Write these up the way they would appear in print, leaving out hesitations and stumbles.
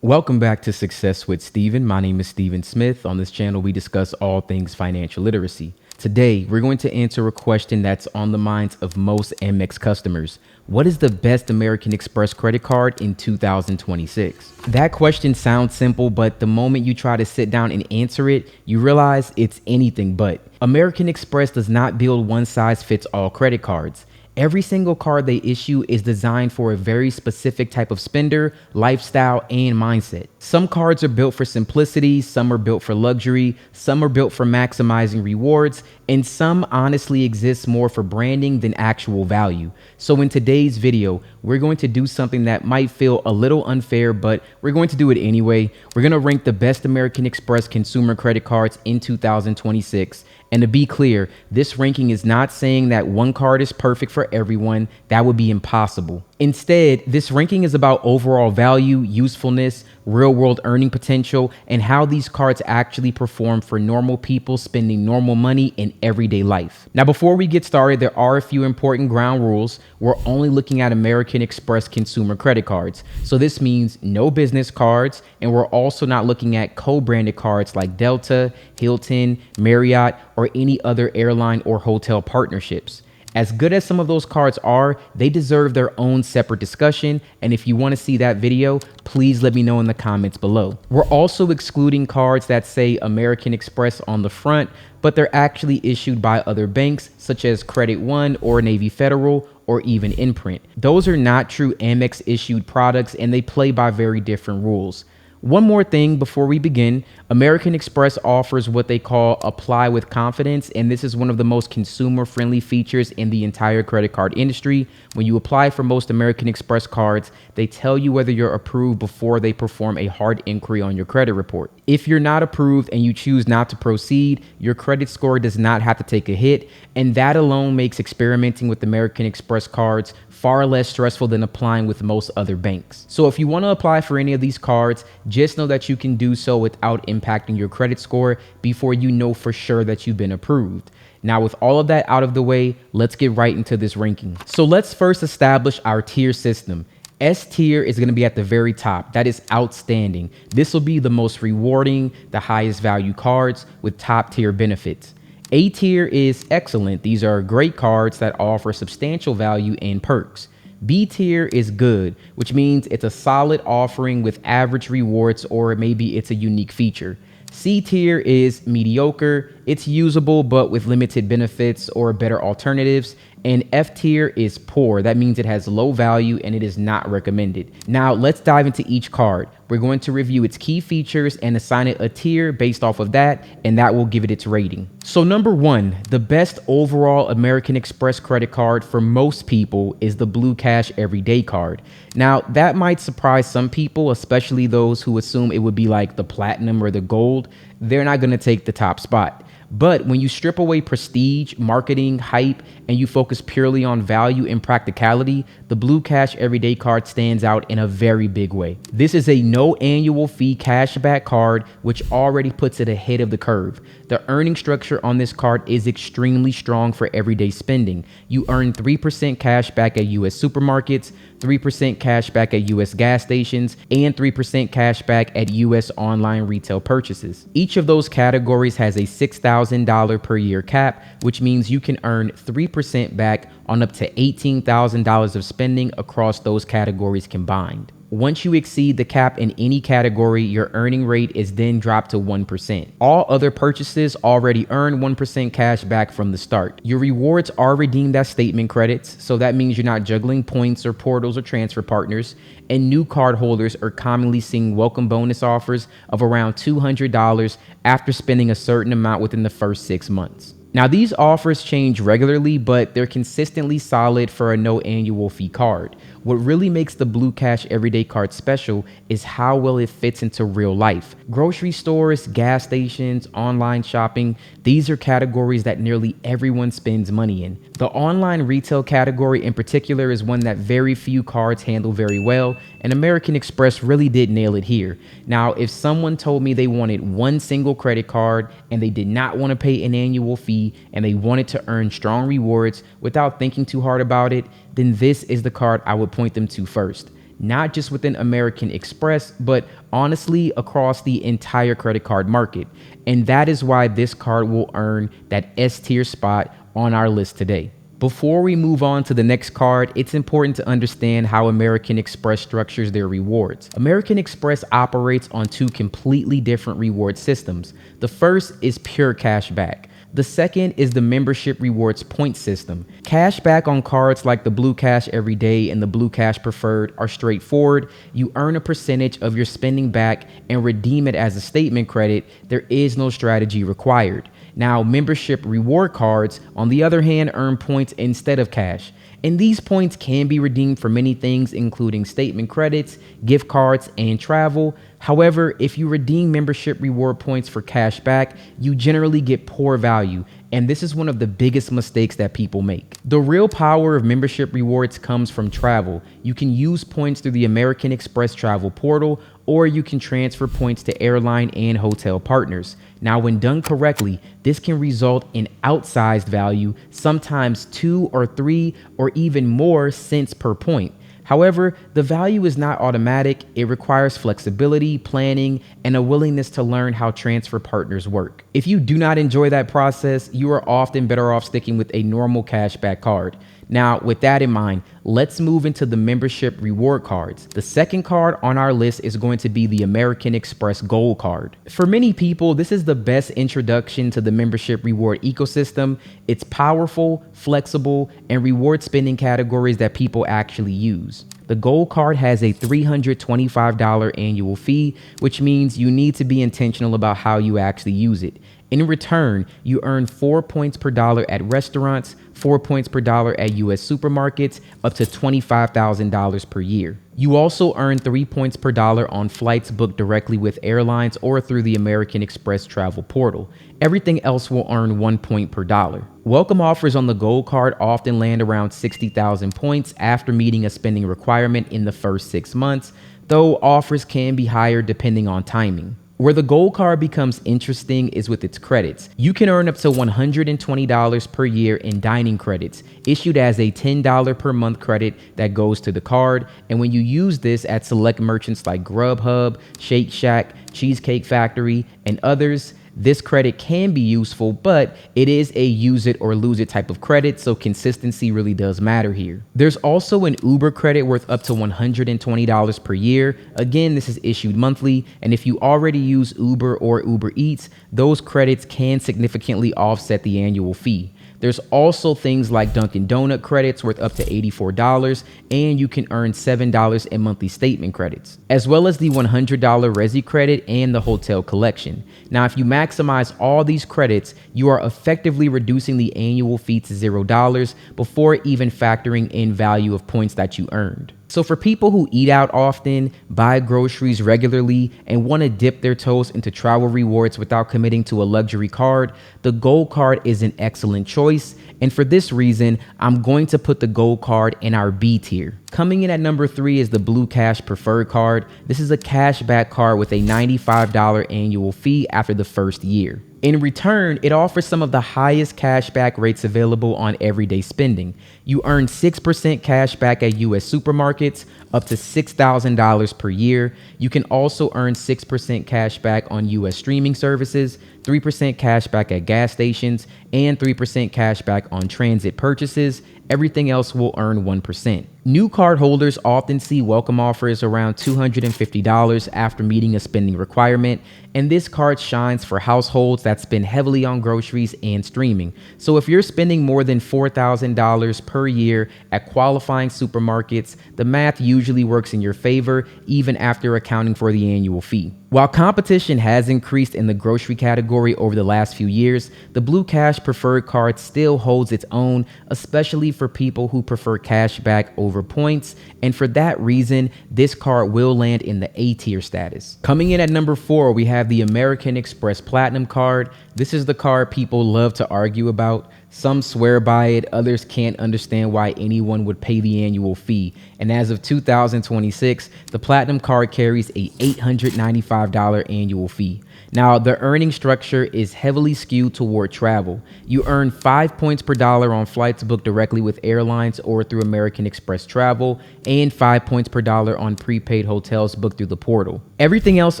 Welcome back to Success with Steven. My name is Steven Smith. On this channel, we discuss all things financial literacy. Today, we're going to answer a question that's on the minds of most AMEX customers. What is the best American Express credit card in 2026? That question sounds simple, but the moment you try to sit down and answer it, you realize it's anything but. American Express does not build one-size-fits-all credit cards. Every single card they issue is designed for a very specific type of spender, lifestyle, and mindset. Some cards are built for simplicity, some are built for luxury, some are built for maximizing rewards, and some honestly exist more for branding than actual value. So in today's video, we're going to do something that might feel a little unfair, but we're going to do it anyway. We're going to rank the best American Express consumer credit cards in 2026. And to be clear, this ranking is not saying that one card is perfect for everyone. That would be impossible. Instead, this ranking is about overall value, usefulness, real-world earning potential, and how these cards actually perform for normal people spending normal money in everyday life. Now, before we get started, there are a few important ground rules. We're only looking at American Express consumer credit cards. So this means no business cards, and we're also not looking at co-branded cards like Delta, Hilton, Marriott, or any other airline or hotel partnerships. As good as some of those cards are, they deserve their own separate discussion. And if you want to see that video, please let me know in the comments below. We're also excluding cards that say American Express on the front, but they're actually issued by other banks such as Credit One or Navy Federal or even Imprint. Those are not true Amex issued products and they play by very different rules. One more thing before we begin, American Express offers what they call Apply with Confidence, and this is one of the most consumer-friendly features in the entire credit card industry. When you apply for most American Express cards, they tell you whether you're approved before they perform a hard inquiry on your credit report. If you're not approved and you choose not to proceed, your credit score does not have to take a hit, and that alone makes experimenting with American Express cards far less stressful than applying with most other banks. So if you want to apply for any of these cards, just know that you can do so without impacting your credit score before you know for sure that you've been approved. Now, with all of that out of the way, let's get right into this ranking. So let's first establish our tier system. S tier is going to be at the very top. That is outstanding. This will be the most rewarding, the highest value cards with top tier benefits. A tier is excellent. These are great cards that offer substantial value and perks. B tier is good, which means it's a solid offering with average rewards, or maybe it's a unique feature. C tier is mediocre. It's usable, but with limited benefits or better alternatives. And F tier is poor. That means it has low value and it is not recommended. Now let's dive into each card. We're going to review its key features and assign it a tier based off of that, and that will give it its rating. So number one, the best overall American Express credit card for most people is the Blue Cash Everyday card. Now that might surprise some people, especially those who assume it would be like the platinum or the gold. They're not going to take the top spot. But when you strip away prestige, marketing, hype, and you focus purely on value and practicality, the Blue Cash Everyday card stands out in a very big way. This is a no annual fee cashback card, which already puts it ahead of the curve. The earning structure on this card is extremely strong for everyday spending. You earn 3% cash back at US supermarkets, 3% cash back at US gas stations, and 3% cash back at US online retail purchases. Each of those categories has a $6,000 per year cap, which means you can earn 3% back on up to $18,000 of spending across those categories combined. Once you exceed the cap in any category, your earning rate is then dropped to 1%. All other purchases already earn 1% cash back from the start. Your rewards are redeemed as statement credits, so that means you're not juggling points or portals or transfer partners. And new card holders are commonly seeing welcome bonus offers of around $200 after spending a certain amount within the first 6 months. Now, these offers change regularly, but they're consistently solid for a no annual fee card. What really makes the Blue Cash Everyday card special is how well it fits into real life. Grocery stores, gas stations, online shopping, these are categories that nearly everyone spends money in. The online retail category in particular is one that very few cards handle very well, and American Express really did nail it here. Now, if someone told me they wanted one single credit card and they did not want to pay an annual fee and they wanted to earn strong rewards without thinking too hard about it, then this is the card I would point them to first. Not just within American Express, but honestly, across the entire credit card market. And that is why this card will earn that S tier spot on our list today. Before we move on to the next card, it's important to understand how American Express structures their rewards. American Express operates on two completely different reward systems. The first is pure cash back. The second is the membership rewards point system. Cash back on cards like the Blue Cash Everyday and the Blue Cash Preferred are straightforward. You earn a percentage of your spending back and redeem it as a statement credit. There is no strategy required. Now, membership reward cards, on the other hand, earn points instead of cash. And these points can be redeemed for many things, including statement credits, gift cards, and travel. However, if you redeem membership reward points for cash back, you generally get poor value. And this is one of the biggest mistakes that people make. The real power of membership rewards comes from travel. You can use points through the American Express travel portal, or you can transfer points to airline and hotel partners. Now, when done correctly, this can result in outsized value, sometimes 2 or 3 or even more cents per point. However, the value is not automatic. It requires flexibility, planning, and a willingness to learn how transfer partners work. If you do not enjoy that process, you are often better off sticking with a normal cashback card. Now, with that in mind, let's move into the membership reward cards. The second card on our list is going to be the American Express Gold Card. For many people, this is the best introduction to the membership reward ecosystem. It's powerful, flexible, and reward spending categories that people actually use. The Gold Card has a $325 annual fee, which means you need to be intentional about how you actually use it. In return, you earn 4 points per dollar at restaurants, 4 points per dollar at US supermarkets, up to $25,000 per year. You also earn 3 points per dollar on flights booked directly with airlines or through the American Express travel portal. Everything else will earn 1 point per dollar. Welcome offers on the Gold Card often land around 60,000 points after meeting a spending requirement in the first 6 months, though offers can be higher depending on timing. Where the Gold Card becomes interesting is with its credits. You can earn up to $120 per year in dining credits, issued as a $10 per month credit that goes to the card. And when you use this at select merchants like Grubhub, Shake Shack, Cheesecake Factory, and others, this credit can be useful, but it is a use it or lose it type of credit, so consistency really does matter here. There's also an Uber credit worth up to $120 per year. Again, this is issued monthly, and if you already use Uber or Uber Eats, those credits can significantly offset the annual fee. There's also things like Dunkin' Donut credits worth up to $84, and you can earn $7 in monthly statement credits, as well as the $100 Resi credit and the hotel collection. Now, if you maximize all these credits, you are effectively reducing the annual fee to $0 before even factoring in value of points that you earned. So for people who eat out often, buy groceries regularly, and want to dip their toes into travel rewards without committing to a luxury card, the Gold Card is an excellent choice. And for this reason, I'm going to put the Gold Card in our B tier. Coming in at number 3 is the Blue Cash Preferred Card. This is a cashback card with a $95 annual fee after the first year. In return, it offers some of the highest cashback rates available on everyday spending. You earn 6% cashback at US supermarkets, up to $6,000 per year. You can also earn 6% cashback on US streaming services, 3% cashback at gas stations, and 3% cashback on transit purchases. Everything else will earn 1%. New card holders often see welcome offers around $250 after meeting a spending requirement, and this card shines for households that spend heavily on groceries and streaming. So if you're spending more than $4,000 per year at qualifying supermarkets, the math usually works in your favor, even after accounting for the annual fee. While competition has increased in the grocery category over the last few years, the Blue Cash Preferred Card still holds its own, especially for people who prefer cash back over points. And for that reason, this card will land in the A tier status. Coming in at number 4, we have the American Express Platinum Card. This is the card people love to argue about. Some swear by it, others can't understand why anyone would pay the annual fee. And as of 2026, the Platinum Card carries a $895 annual fee. Now, the earning structure is heavily skewed toward travel. You earn 5 points per dollar on flights booked directly with airlines or through American Express Travel, and 5 points per dollar on prepaid hotels booked through the portal. Everything else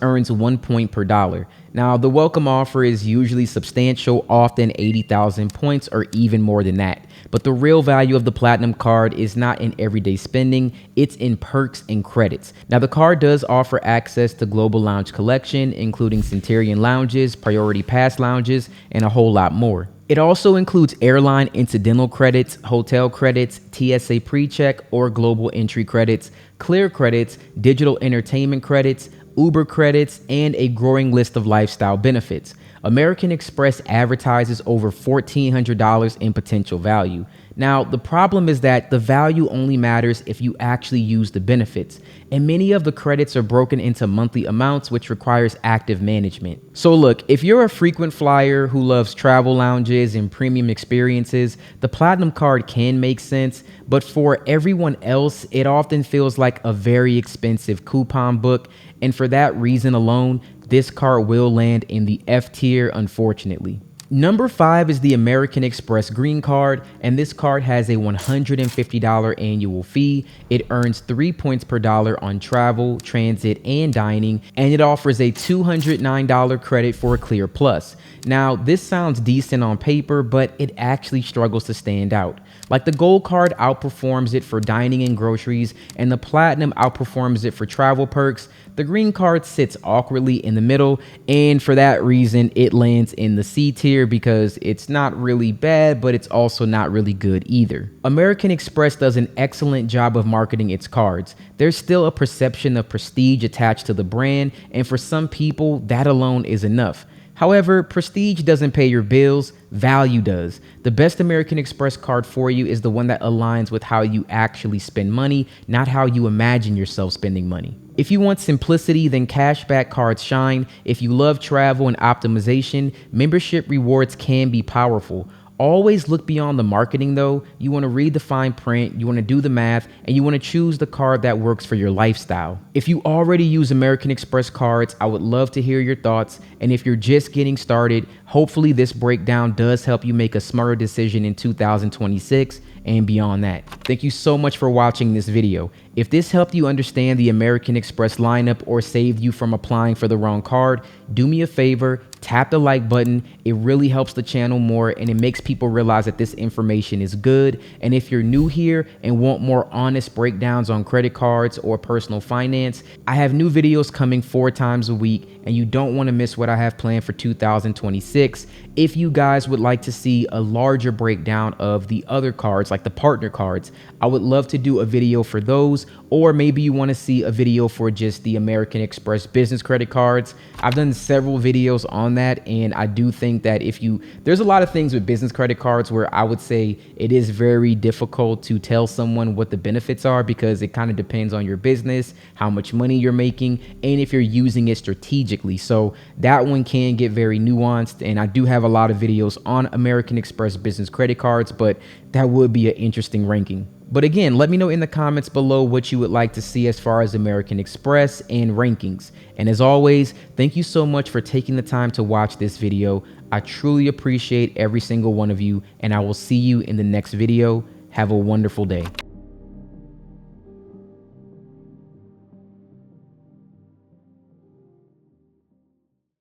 earns 1 point per dollar. Now, the welcome offer is usually substantial, often 80,000 points or even more than that. But the real value of the Platinum Card is not in everyday spending, it's in perks and credits. Now, the card does offer access to Global Lounge Collection, including Centurion Lounges, Priority Pass Lounges, and a whole lot more. It also includes airline incidental credits, hotel credits, TSA PreCheck or Global Entry credits, Clear credits, digital entertainment credits, Uber credits, and a growing list of lifestyle benefits. American Express advertises over $1,400 in potential value. Now, the problem is that the value only matters if you actually use the benefits, and many of the credits are broken into monthly amounts, which requires active management. So look, if you're a frequent flyer who loves travel lounges and premium experiences, the Platinum Card can make sense, but for everyone else, it often feels like a very expensive coupon book, and for that reason alone, this card will land in the F tier, unfortunately. Number 5 is the American Express Green Card, and this card has a $150 annual fee. It earns 3 points per dollar on travel, transit, and dining, and it offers a $209 credit for a Clear Plus. Now, this sounds decent on paper, but it actually struggles to stand out. Like the Gold Card outperforms it for dining and groceries, and the Platinum outperforms it for travel perks, the Green Card sits awkwardly in the middle, and for that reason, it lands in the C tier because it's not really bad, but it's also not really good either. American Express does an excellent job of marketing its cards. There's still a perception of prestige attached to the brand, and for some people, that alone is enough. However, prestige doesn't pay your bills, value does. The best American Express card for you is the one that aligns with how you actually spend money, not how you imagine yourself spending money. If you want simplicity, then cashback cards shine. If you love travel and optimization, membership rewards can be powerful. Always look beyond the marketing though. You want to read the fine print, you want to do the math, and you want to choose the card that works for your lifestyle. If you already use American Express cards, I would love to hear your thoughts. And if you're just getting started, hopefully this breakdown does help you make a smarter decision in 2026 and beyond that. Thank you so much for watching this video. If this helped you understand the American Express lineup or saved you from applying for the wrong card, do me a favor, tap the like button. It really helps the channel more and it makes people realize that this information is good. And if you're new here and want more honest breakdowns on credit cards or personal finance, I have new videos coming 4 times a week and you don't want to miss what I have planned for 2026. If you guys would like to see a larger breakdown of the other cards, like the partner cards, I would love to do a video for those, or maybe you want to see a video for just the American Express business credit cards. I've done several videos on that, and I do think that there's a lot of things with business credit cards where I would say it is very difficult to tell someone what the benefits are because it kind of depends on your business, how much money you're making, and if you're using it strategically. So that one can get very nuanced, and I do have a lot of videos on American Express business credit cards, but that would be an interesting ranking. But again, let me know in the comments below what you would like to see as far as American Express and rankings. And as always, thank you so much for taking the time to watch this video. I truly appreciate every single one of you, and I will see you in the next video. Have a wonderful day.